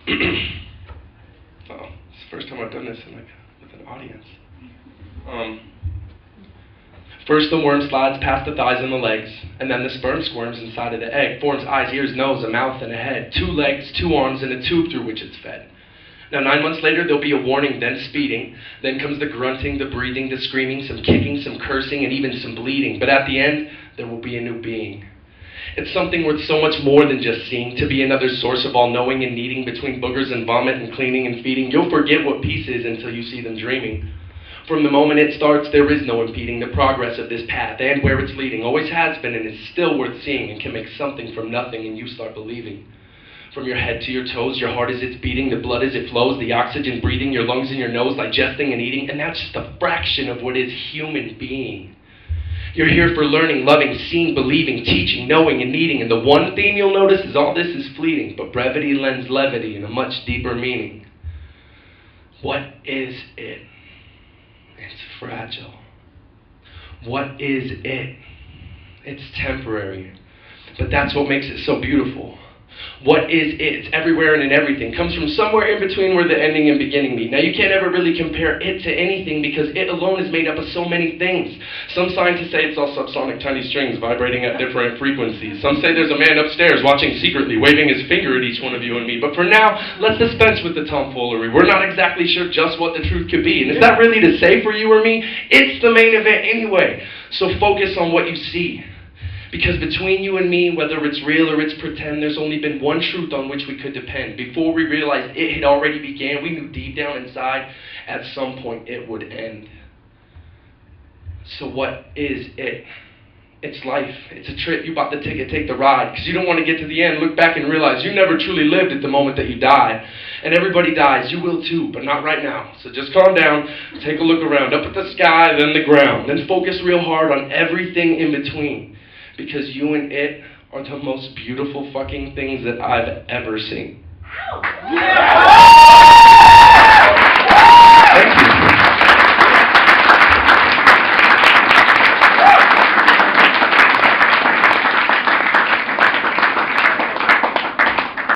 Oh, it's the first time I've done this with an audience. First the worm slides past the thighs and the legs, and then the sperm squirms inside of the egg, forms eyes, ears, nose, a mouth, and a head, 2 legs, 2 arms, and a tube through which it's fed. Now 9 months later, there'll be a warning, then speeding. Then comes the grunting, the breathing, the screaming, some kicking, some cursing, and even some bleeding. But at the end, there will be a new being. It's something worth so much more than just seeing, to be another source of all knowing and needing between boogers and vomit and cleaning and feeding. You'll forget what peace is until you see them dreaming. From the moment it starts, there is no impeding the progress of this path and where it's leading. Always has been and is still worth seeing, and can make something from nothing, and you start believing. From your head to your toes, your heart as it's beating, the blood as it flows, the oxygen breathing, your lungs in your nose, digesting and eating, and that's just a fraction of what is human being. You're here for learning, loving, seeing, believing, teaching, knowing, and needing, and the one theme you'll notice is all this is fleeting, but brevity lends levity and a much deeper meaning. What is it? It's fragile. What is it? It's temporary, but that's what makes it so beautiful. What is it? It's everywhere and in everything. Comes from somewhere in between where the ending and beginning meet. Now you can't ever really compare it to anything because it alone is made up of so many things. Some scientists say it's all subsonic tiny strings vibrating at different frequencies. Some say there's a man upstairs watching secretly, waving his finger at each one of you and me. But for now, let's dispense with the tomfoolery. We're not exactly sure just what the truth could be. And is that really to say for you or me? It's the main event anyway. So focus on what you see. Because between you and me, whether it's real or it's pretend, there's only been one truth on which we could depend. Before we realized it had already began, we knew deep down inside, at some point it would end. So what is it? It's life. It's a trip. You bought the ticket, take the ride. Because you don't want to get to the end, look back and realize you never truly lived at the moment that you died. And everybody dies. You will too, but not right now. So just calm down, take a look around, up at the sky, then the ground. Then focus real hard on everything in between. Because you and it are the most beautiful fucking things that I've ever seen. Thank you.